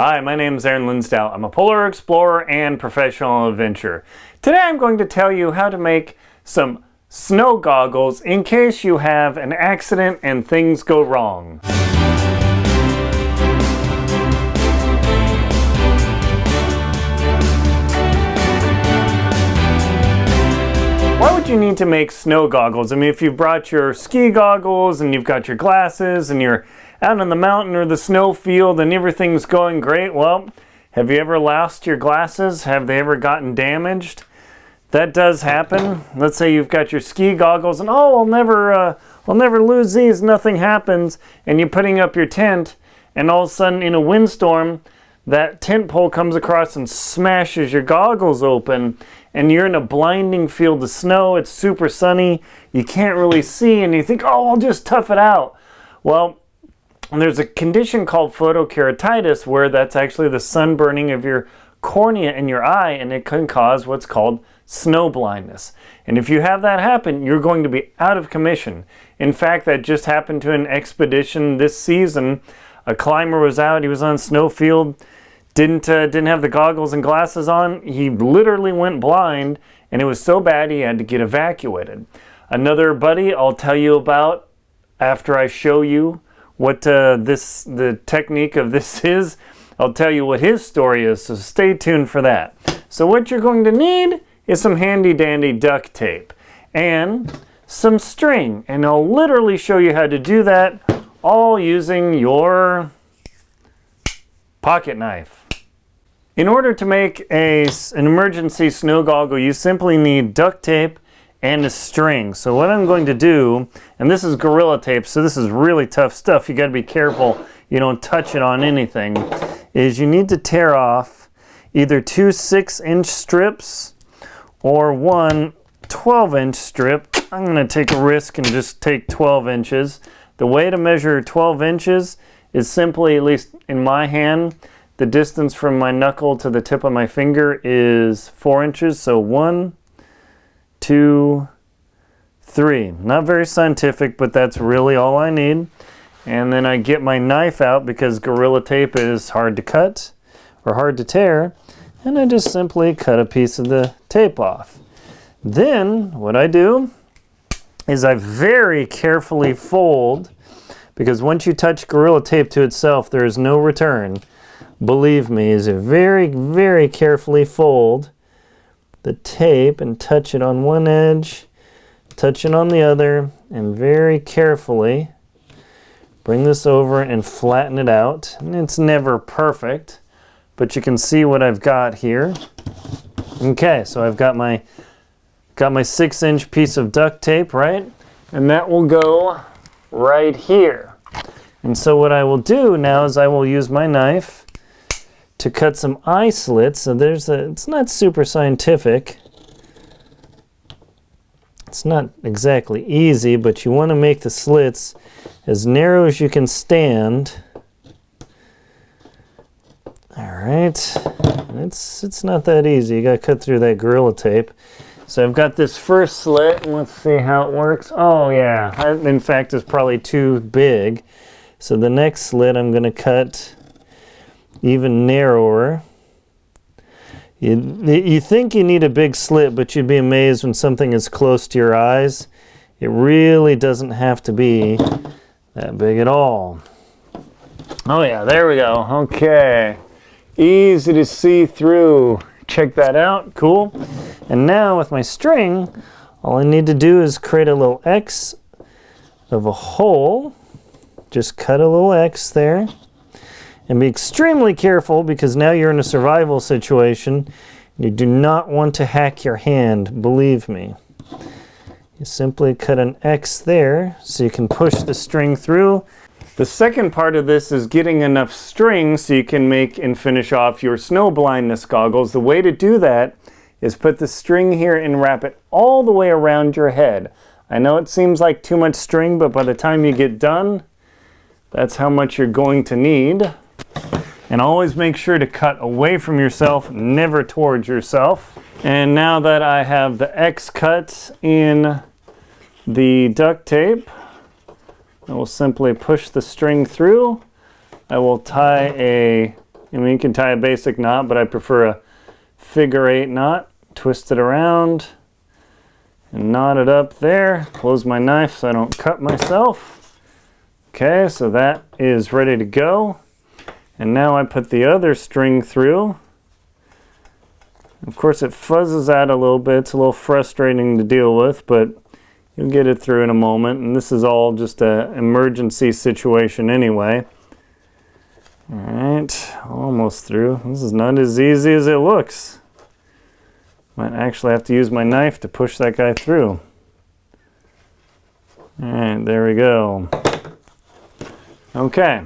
Hi, my name is Linsdau. I'm a polar explorer and professional adventurer. Today I'm going to tell you how to make some snow goggles in case you have an accident and things go wrong. Why would you need to make snow goggles? I mean, if you've brought your ski goggles and you've got your glasses and you're out on the mountain or the snow field and everything's going great, well, have you ever lost your glasses? Have they ever gotten damaged? That does happen. Let's say you've got your ski goggles and I'll never lose these, nothing happens, and you're putting up your tent and all of a sudden in a windstorm, that tent pole comes across and smashes your goggles open and you're in a blinding field of snow, it's super sunny, you can't really see and you think, oh, I'll just tough it out. Well, there's a condition called photokeratitis where that's actually the sunburning of your cornea in your eye, and it can cause what's called snow blindness. And if you have that happen, you're going to be out of commission. In fact, that just happened to an expedition this season. A climber was out, he was on a snowfield, didn't have the goggles and glasses on. He literally went blind, and it was so bad he had to get evacuated. Another buddy I'll tell you about after I show you what the technique of this is. I'll tell you what his story is, so stay tuned for that. So what you're going to need is some handy dandy duct tape and some string, and I'll literally show you how to do that all using your pocket knife. In order to make an emergency snow goggle, you simply need duct tape and a string. So what I'm going to do, and this is Gorilla Tape, so this is really tough stuff, you got to be careful you don't touch it on anything, is you need to tear off either two 6-inch strips or one 12-inch strip. I'm going to take a risk and just take 12 inches. The way to measure 12 inches is simply, at least in my hand, the distance from my knuckle to the tip of my finger is 4 inches, so 1, 2, 3. Not very scientific, but that's really all I need. And then I get my knife out because Gorilla Tape is hard to cut or hard to tear, and I just simply cut a piece of the tape off. Then what I do is I very carefully fold, because once you touch Gorilla Tape to itself, there is no return. Believe me, is very, very carefully fold the tape and touch it on one edge, touch it on the other, and very carefully bring this over and flatten it out. And it's never perfect, but you can see what I've got here. Okay, so I've got my 6-inch piece of duct tape, right? And that will go right here. And so what I will do now is I will use my knife to cut some eye slits. So it's not super scientific. It's not exactly easy, but you want to make the slits as narrow as you can stand. All right, it's not that easy. You got to cut through that Gorilla Tape. So I've got this first slit, and let's see how it works. Oh yeah, that, in fact, is probably too big. So the next slit I'm going to cut even narrower. You think you need a big slit, but you'd be amazed when something is close to your eyes. It really doesn't have to be that big at all. Oh yeah, there we go. Okay, easy to see through. Check that out, cool. And now with my string, all I need to do is create a little X of a hole. Just cut a little X there. And be extremely careful, because now you're in a survival situation. You do not want to hack your hand, believe me. You simply cut an X there so you can push the string through. The second part of this is getting enough string so you can make and finish off your snow blindness goggles. The way to do that is put the string here and wrap it all the way around your head. I know it seems like too much string, but by the time you get done, that's how much you're going to need. And always make sure to cut away from yourself, never towards yourself. And now that I have the X cut in the duct tape, I will simply push the string through. I will tie a I mean, you can tie a basic knot, but I prefer a figure 8 knot. Twist it around and knot it up there. Close my knife so I don't cut myself. Okay, so that is ready to go. And now I put the other string through. Of course, it fuzzes out a little bit. It's a little frustrating to deal with, but you'll get it through in a moment. And this is all just an emergency situation anyway. All right, almost through. This is not as easy as it looks. Might actually have to use my knife to push that guy through. All right, there we go. Okay,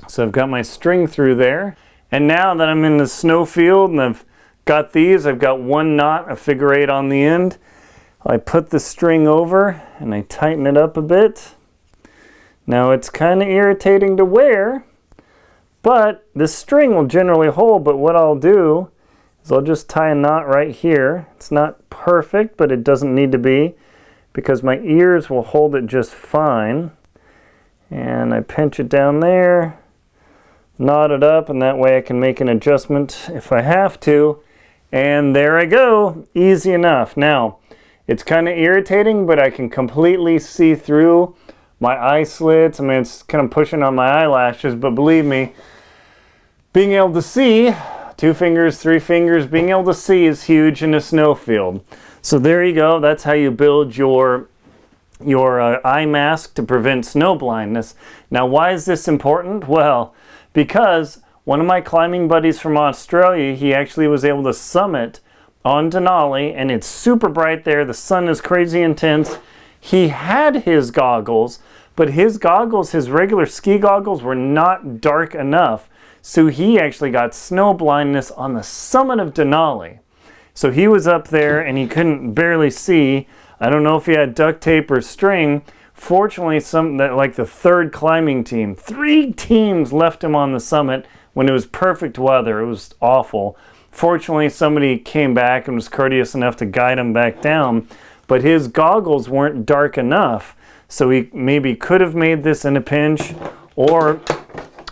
so I've got my string through there. And now that I'm in the snow field and I've got these, I've got one knot, a figure 8 on the end. I put the string over and I tighten it up a bit. Now it's kind of irritating to wear, but the string will generally hold. But what I'll do is I'll just tie a knot right here. It's not perfect, but it doesn't need to be because my ears will hold it just fine. And I pinch it down there, knot it up, and that way I can make an adjustment if I have to. And there I go, easy enough. Now, it's kind of irritating, but I can completely see through my eye slits. I mean, it's kind of pushing on my eyelashes, but believe me, being able to see, 2 fingers, 3 fingers, being able to see is huge in a snow field. So there you go, that's how you build your eye mask to prevent snow blindness. Now, why is this important? Well, because one of my climbing buddies from Australia, he actually was able to summit on Denali, and it's super bright there. The sun is crazy intense. He had his goggles, but his goggles, his regular ski goggles, were not dark enough. So he actually got snow blindness on the summit of Denali. So he was up there and he couldn't barely see. I don't know if he had duct tape or string. Fortunately, like the 3rd climbing team, 3 teams left him on the summit when it was perfect weather. It was awful. Fortunately, somebody came back and was courteous enough to guide him back down, but his goggles weren't dark enough. So he maybe could have made this in a pinch, or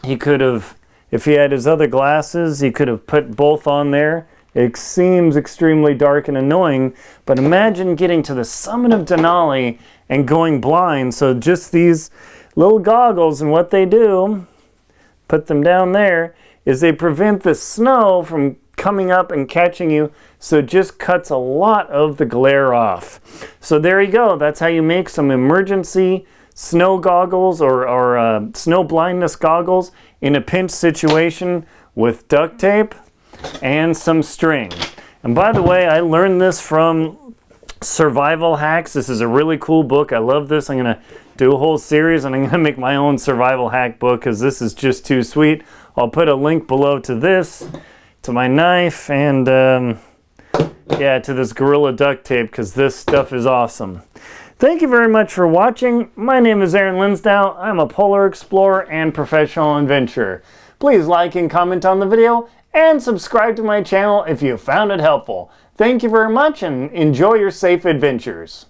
he could have, if he had his other glasses, he could have put both on there. It seems extremely dark and annoying, but imagine getting to the summit of Denali and going blind. So just these little goggles, and what they do, put them down there, is they prevent the snow from coming up and catching you, so it just cuts a lot of the glare off. So there you go, that's how you make some emergency snow goggles or snow blindness goggles in a pinch situation with duct tape and some string. And by the way, I learned this from Survival Hacks. This is a really cool book. I love this. I'm going to do a whole series, and I'm going to make my own survival hack book because this is just too sweet. I'll put a link below to this, to my knife, and yeah, to this Gorilla duct tape, because this stuff is awesome. Thank you very much for watching. My name is Aaron Linsdau. I'm a polar explorer and professional adventurer. Please like and comment on the video, and subscribe to my channel if you found it helpful. Thank you very much, and enjoy your safe adventures.